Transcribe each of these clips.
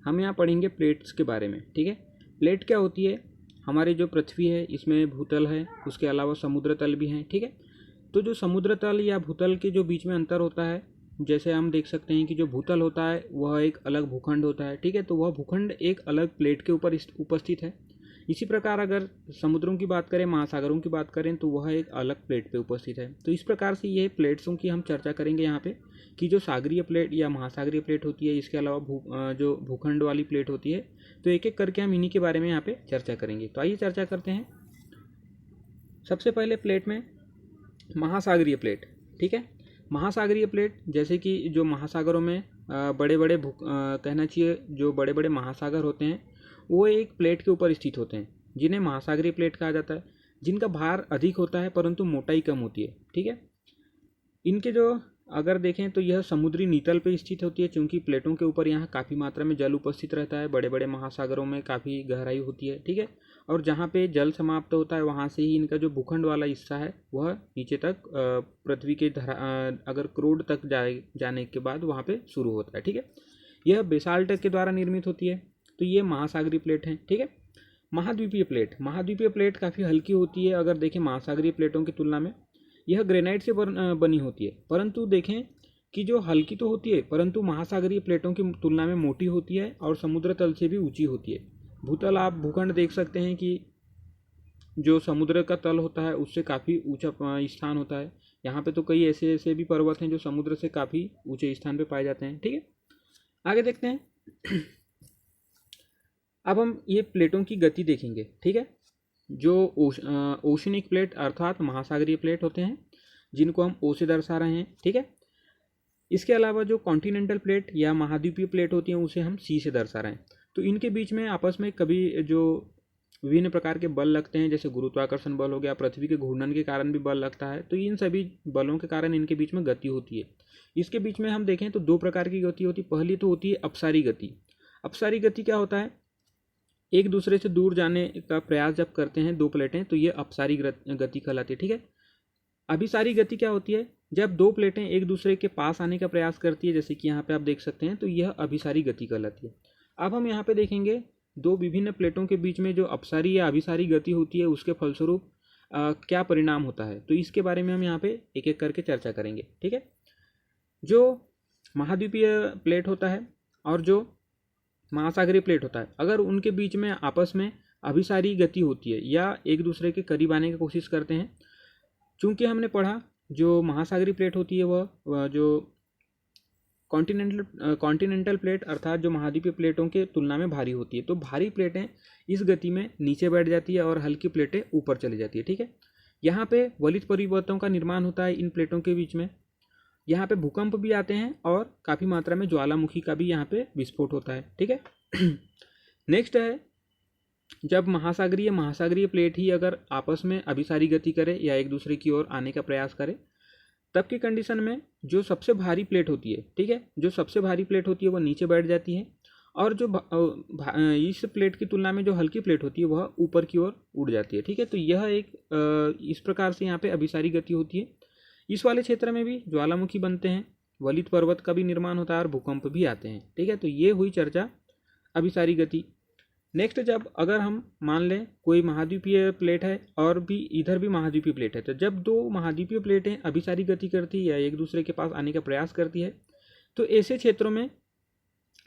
हम यहाँ पढ़ेंगे प्लेट्स के बारे में। ठीक है, प्लेट क्या होती है? हमारी जो पृथ्वी है इसमें भूतल है, उसके अलावा समुद्र तल भी हैं। ठीक है, तो जो समुद्र तल या भूतल के जो बीच में अंतर होता है, जैसे हम देख सकते हैं कि जो भूतल होता है वह एक अलग भूखंड होता है। ठीक है, तो वह भूखंड एक अलग प्लेट के ऊपर उपस्थित है। इसी प्रकार अगर समुद्रों की बात करें, महासागरों की बात करें, तो वह एक अलग प्लेट पे उपस्थित है। तो इस प्रकार से ये प्लेट्सों की हम चर्चा करेंगे यहाँ पे, कि जो सागरीय प्लेट या महासागरीय प्लेट होती है, इसके अलावा जो भूखंड वाली प्लेट होती है, तो एक एक करके हम इन्हीं के बारे में यहाँ पे चर्चा करेंगे। तो आइए चर्चा करते हैं। सबसे पहले प्लेट में महासागरीय प्लेट। ठीक है, महासागरीय प्लेट जैसे कि जो महासागरों में बड़े बड़े कहना चाहिए जो बड़े बड़े महासागर होते हैं वो एक प्लेट के ऊपर स्थित होते हैं, जिन्हें महासागरीय प्लेट कहा जाता है, जिनका भार अधिक होता है परंतु मोटाई कम होती है। ठीक है, इनके जो अगर देखें तो यह समुद्री नीतल पे स्थित होती है, क्योंकि प्लेटों के ऊपर यहाँ काफ़ी मात्रा में जल उपस्थित रहता है। बड़े बड़े महासागरों में काफ़ी गहराई होती है। ठीक है, और जहाँ पे जल समाप्त होता है वहाँ से ही इनका जो भूखंड वाला हिस्सा है वह नीचे तक पृथ्वी के अगर क्रोड तक जाने के बाद वहाँ पे शुरू होता है। ठीक है, यह बेसाल्ट के द्वारा निर्मित होती है। तो ये महासागरीय प्लेट हैं। ठीक है, महाद्वीपीय प्लेट काफ़ी हल्की होती है। अगर देखें महासागरीय प्लेटों की तुलना में यह ग्रेनाइट से बनी होती है, परंतु देखें कि जो हल्की तो होती है परंतु महासागरीय प्लेटों की तुलना में मोटी होती है और समुद्र तल से भी ऊंची होती है। भूतल आप भूखंड देख सकते हैं कि जो समुद्र का तल होता है उससे काफ़ी ऊंचा स्थान होता है। यहाँ पे तो कई ऐसे ऐसे भी पर्वत हैं जो समुद्र से काफ़ी ऊंचे स्थान पे पाए जाते हैं। ठीक है, आगे देखते हैं। अब हम ये प्लेटों की गति देखेंगे। ठीक है, जो ओशनिक प्लेट अर्थात महासागरीय प्लेट होते हैं, जिनको हम ओ से दर्शा रहे हैं। ठीक है, इसके अलावा जो कॉन्टिनेंटल प्लेट या महाद्वीपीय प्लेट होती हैं उसे हम सी से दर्शा रहे हैं। तो इनके बीच में आपस में कभी जो विभिन्न प्रकार के बल लगते हैं, जैसे गुरुत्वाकर्षण बल हो गया, पृथ्वी के घूर्णन के कारण भी बल लगता है, तो इन सभी बलों के कारण इनके बीच में गति होती है। इसके बीच में हम देखें तो दो प्रकार की गति होती है। पहली तो होती है अपसारी गति। अपसारी गति क्या होता है? एक दूसरे से दूर जाने का प्रयास जब करते हैं दो प्लेटें, तो ये अपसारी गति कहलाती है। ठीक है, अभिसारी गति क्या होती है? जब दो प्लेटें एक दूसरे के पास आने का प्रयास करती है, जैसे कि यहाँ पे आप देख सकते हैं, तो यह अभिसारी गति कहलाती है। अब हम यहाँ पे देखेंगे दो विभिन्न प्लेटों के बीच में जो अपसारी या अभिसारी गति होती है उसके फलस्वरूप क्या परिणाम होता है, तो इसके बारे में हम यहाँ पे एक एक करके चर्चा करेंगे। ठीक है, जो महाद्वीपीय प्लेट होता है और जो महासागरीय प्लेट होता है, अगर उनके बीच में आपस में अभिसारी गति होती है या एक दूसरे के करीब आने की कोशिश करते हैं, चूँकि हमने पढ़ा जो महासागरीय प्लेट होती है वह जो कॉन्टिनेंटल प्लेट अर्थात जो महाद्वीपीय प्लेटों के तुलना में भारी होती है, तो भारी प्लेटें इस गति में नीचे बैठ जाती है और हल्की प्लेटें ऊपर चली जाती है। ठीक है, यहाँ पे वलित परिवर्तनों का निर्माण होता है इन प्लेटों के बीच में। यहाँ पे भूकंप भी आते हैं और काफ़ी मात्रा में ज्वालामुखी का भी यहाँ पे विस्फोट होता है। ठीक है, नेक्स्ट है जब महासागरीय प्लेट ही अगर आपस में अभिसारी गति करे या एक दूसरे की ओर आने का प्रयास करे, तब की कंडीशन में जो सबसे भारी प्लेट होती है, ठीक है, जो सबसे भारी प्लेट होती है वह नीचे बैठ जाती है और जो इस प्लेट की तुलना में जो हल्की प्लेट होती है वह ऊपर की ओर उड़ जाती है। ठीक है, तो यह एक इस प्रकार से यहाँ पे अभिसारी गति होती है। इस वाले क्षेत्र में भी ज्वालामुखी बनते हैं, वलित पर्वत का भी निर्माण होता है और भूकंप भी आते हैं। ठीक है, तो ये हुई चर्चा अभिसारी गति। नेक्स्ट, जब अगर हम मान लें कोई महाद्वीपीय प्लेट है और भी इधर भी महाद्वीपीय प्लेट है, तो जब दो महाद्वीपीय प्लेटें अभिसारी गति करती है या एक दूसरे के पास आने का प्रयास करती है, तो ऐसे क्षेत्रों में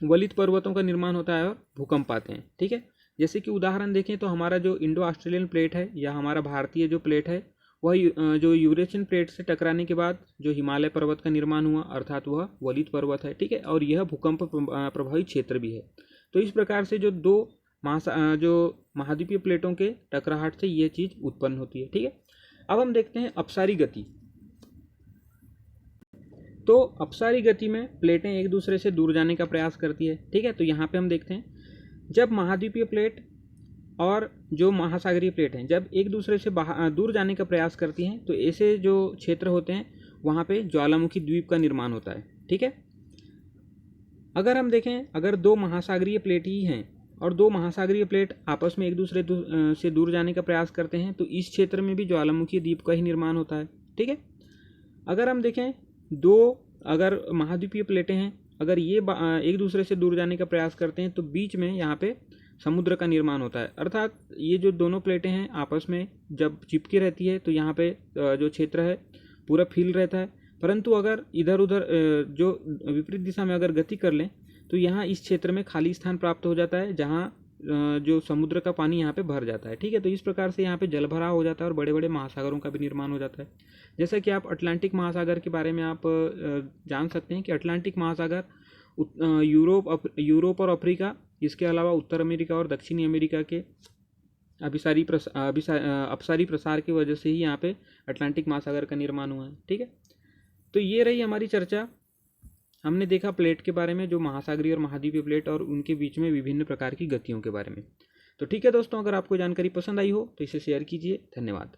वलित पर्वतों का निर्माण होता है और भूकंप आते हैं। ठीक है, जैसे कि उदाहरण देखें तो हमारा जो इंडो ऑस्ट्रेलियन प्लेट है या हमारा भारतीय जो प्लेट है वह जो यूरेशियन प्लेट से टकराने के बाद जो हिमालय पर्वत का निर्माण हुआ अर्थात वह वलित पर्वत है। ठीक है, और यह भूकंप प्रभावित क्षेत्र भी है। तो इस प्रकार से जो दो महाद्वीपीय प्लेटों के टकराहट से यह चीज़ उत्पन्न होती है। ठीक है, अब हम देखते हैं अपसारी गति। तो अपसारी गति में प्लेटें एक दूसरे से दूर जाने का प्रयास करती है। ठीक है, तो यहाँ पे हम देखते हैं जब महाद्वीपीय प्लेट और जो महासागरीय प्लेट हैं जब एक दूसरे से दूर जाने का प्रयास करती हैं, तो ऐसे जो क्षेत्र होते हैं वहाँ पे ज्वालामुखी द्वीप का निर्माण होता है। ठीक है, अगर हम देखें अगर दो महासागरीय प्लेट ही हैं और दो महासागरीय प्लेट आपस में एक दूसरे से दूर जाने का प्रयास करते हैं, तो इस क्षेत्र में भी ज्वालामुखी द्वीप का ही निर्माण होता है। ठीक है, अगर हम देखें दो अगर महाद्वीपीय प्लेटें हैं अगर ये एक दूसरे से दूर जाने का प्रयास करते हैं तो बीच में यहाँ पे समुद्र का निर्माण होता है। अर्थात ये जो दोनों प्लेटें हैं आपस में जब चिपकी रहती है तो यहाँ पे जो क्षेत्र है पूरा फील रहता है, परंतु अगर इधर उधर जो विपरीत दिशा में अगर गति कर लें तो यहाँ इस क्षेत्र में खाली स्थान प्राप्त हो जाता है जहाँ जो समुद्र का पानी यहाँ पे भर जाता है। ठीक है, तो इस प्रकार से यहाँ पे जलभराव हो जाता है और बड़े बड़े महासागरों का भी निर्माण हो जाता है। जैसा कि आप अटलांटिक महासागर के बारे में आप जान सकते हैं कि अटलांटिक महासागर यूरोप और अफ्रीका, इसके अलावा उत्तर अमेरिका और दक्षिणी अमेरिका के अपसारी प्रसार की वजह से ही यहाँ पे अटलांटिक महासागर का निर्माण हुआ है। ठीक है, तो ये रही हमारी चर्चा। हमने देखा प्लेट के बारे में, जो महासागरीय और महाद्वीपीय प्लेट और उनके बीच में विभिन्न प्रकार की गतियों के बारे में। तो ठीक है दोस्तों, अगर आपको जानकारी पसंद आई हो तो इसे शेयर कीजिए। धन्यवाद।